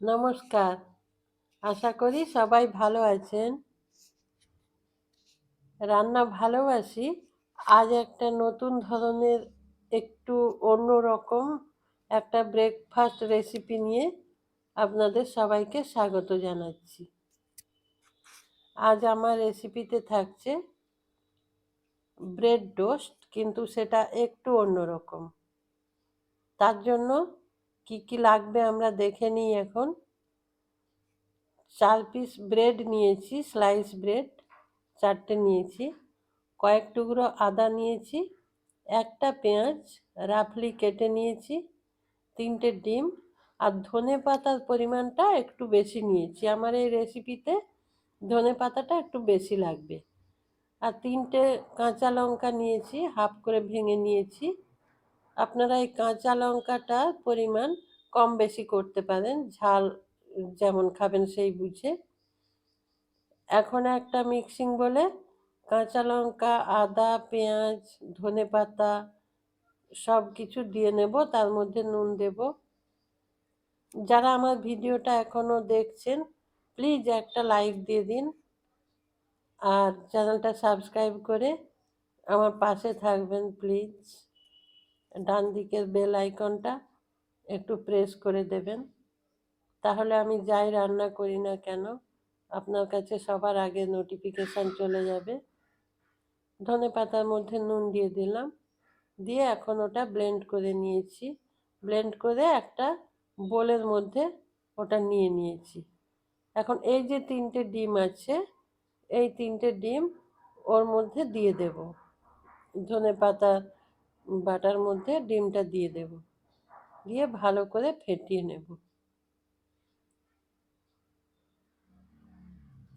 নমস্কার। আশা করি সবাই ভালো আছেন। রান্না ভালোবাসি। আজ একটা নতুন ধরনের একটু অন্যরকম একটা ব্রেকফাস্ট রেসিপি নিয়ে আপনাদের সবাইকে স্বাগত জানাচ্ছি। আজ আমার রেসিপিতে থাকছে ব্রেড টোস্ট, কিন্তু সেটা একটু অন্যরকম। তার জন্য কি কি লাগবে আমরা দেখে নিই এখন। 4 পিস ব্রেড নিয়েছি, স্লাইস ব্রেড 4টে নিয়েছি। কয়েক টুকরো আদা নিয়েছি, একটা পেঁয়াজ রাফলি কেটে নিয়েছি, 3টে ডিম, আর ধনে পাতার পরিমাণটা একটু বেশি নিয়েছি। আমার এই রেসিপিতে ধনে পাতাটা একটু বেশি লাগবে। আর 3টে কাঁচা লঙ্কা নিয়েছি, হাফ করে ভেঙে নিয়েছি। আপনারা এই কাঁচা লঙ্কাটার পরিমাণ কম বেশি করতে পারেন, ঝাল যেমন খাবেন সেই বুঝে। এখন একটা মিক্সিং বলে কাঁচা লঙ্কা, আদা, পেঁয়াজ, ধনেপাতা সব কিছু দিয়ে নেব, তার মধ্যে নুন দেব। যারা আমার ভিডিওটা এখনও দেখছেন প্লিজ একটা লাইক দিয়ে দিন, আর চ্যানেলটা সাবস্ক্রাইব করে আমার পাশে থাকবেন প্লিজ। ডান দিকের বেল আইকনটা একটু প্রেস করে দেবেন, তাহলে আমি যাই রান্না করি না কেন আপনার কাছে সবার আগে নোটিফিকেশান চলে যাবে। ধনে পাতার মধ্যে নুন দিয়ে দিলাম, দিয়ে এখন ওটা ব্লেন্ড করে নিয়েছি। ব্লেন্ড করে একটা বোলের মধ্যে ওটা নিয়ে নিয়েছি। এখন এই যে 3টে ডিম আছে, এই 3টে ডিম ওর মধ্যে দিয়ে দেব। ধনে পাতা বাটার মধ্যে ডিমটা দিয়ে দেব, দিয়ে ভালো করে ফেটিয়ে নেব।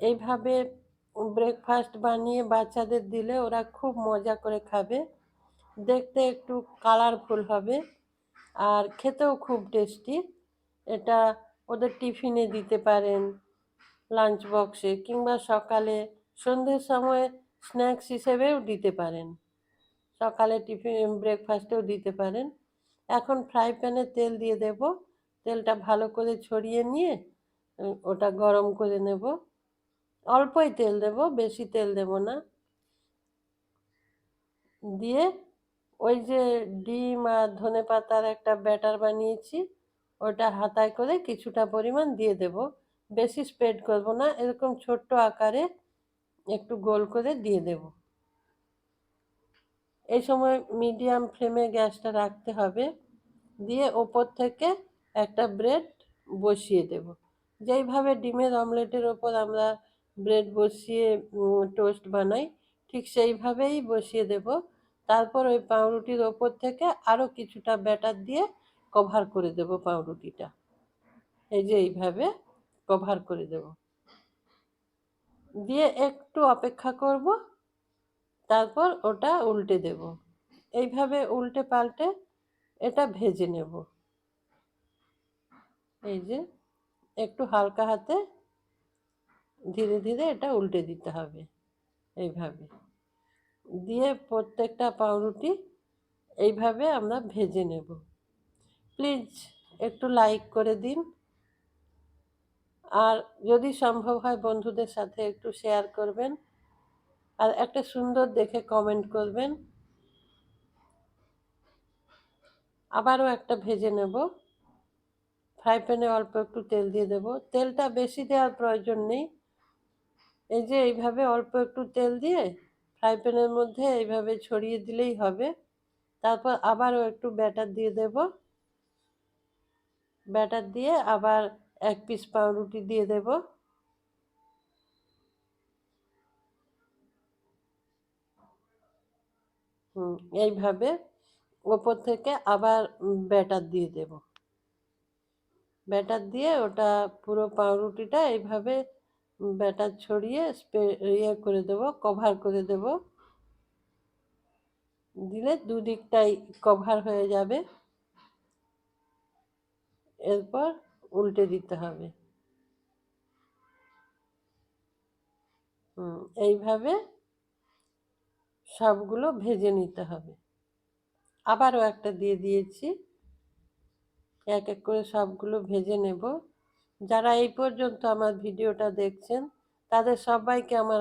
এইভাবে ব্রেকফাস্ট বানিয়ে বাচ্চাদের দিলে ওরা খুব মজা করে খাবে। দেখতে একটু কালারফুল হবে আর খেতেও খুব টেস্টি। এটা ওদের টিফিনে দিতে পারেন, লাঞ্চ বক্সে, কিংবা সকালে সন্ধ্যের সময় স্ন্যাক্স হিসেবেও দিতে পারেন, সকালে টিফিন ব্রেকফাস্টেও দিতে পারেন। এখন ফ্রাই প্যানে তেল দিয়ে দেব। তেলটা ভালো করে ছড়িয়ে নিয়ে ওটা গরম করে নেব। অল্পই তেল দেব, বেশি তেল দেব না। দিয়ে ওই যে ডিম আর ধনে পাতার একটা ব্যাটার বানিয়েছি, ওটা হাতায় করে কিছুটা পরিমাণ দিয়ে দেব। বেশি স্প্রেড করব না, এরকম ছোট্ট আকারে একটু গোল করে দিয়ে দেব। এই সময় মিডিয়াম ফ্লেমে গ্যাসটা রাখতে হবে। দিয়ে ওপর থেকে একটা ব্রেড বসিয়ে দেব। যেইভাবে ডিমের অমলেটের ওপর আমরা ব্রেড বসিয়ে টোস্ট বানাই, ঠিক সেইভাবেই বসিয়ে দেব। তারপর ওই পাউরুটির ওপর থেকে আরও কিছুটা ব্যাটার দিয়ে কভার করে দেব পাউরুটিটা। এই যে এইভাবে কভার করে দেব, দিয়ে একটু অপেক্ষা করব, তারপর ওটা উল্টে দেব। এইভাবে উল্টে পাল্টে এটা ভেজে নেব। এই যে একটু হালকা হাতে ধীরে ধীরে এটা উল্টে দিতে হবে এইভাবে। দিয়ে প্রত্যেকটা পাউরুটি এইভাবে আমরা ভেজে নেব। প্লিজ একটু লাইক করে দিন, আর যদি সম্ভব হয় বন্ধুদের সাথে একটু শেয়ার করবেন, আর একটা সুন্দর দেখে কমেন্ট করবেন। আবারও একটা ভেজে নেব। ফ্রাই প্যানে অল্প একটু তেল দিয়ে দেব। তেলটা বেশি দেওয়ার প্রয়োজন নেই। এই যে এইভাবে অল্প একটু তেল দিয়ে ফ্রাই প্যানের মধ্যে এইভাবে ছড়িয়ে দিলেই হবে। তারপর আবারও একটু ব্যাটার দিয়ে দেব। ব্যাটার দিয়ে আবার 1 পিস পাউরুটি দিয়ে দেব। এইভাবে ওপর থেকে আবার ব্যাটার দিয়ে দেব। ব্যাটার দিয়ে ওটা পুরো পাউরুটিটা এইভাবে ব্যাটার ছড়িয়ে ইয়ে করে দেব, কভার করে দেব। দিলে দুদিকটাই কভার হয়ে যাবে। এরপর উল্টে দিতে হবে। এইভাবে সবগুলো ভেজে নিতে হবে। আবারও একটা দিয়ে দিয়েছি। এক এক করে সবগুলো ভেজে নেব। যারা এই পর্যন্ত আমার ভিডিওটা দেখছেন তাদের সবাইকে আমার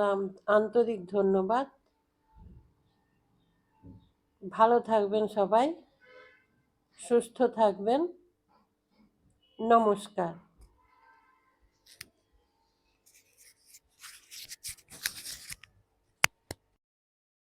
আন্তরিক ধন্যবাদ। ভালো থাকবেন সবাই, সুস্থ থাকবেন। নমস্কার।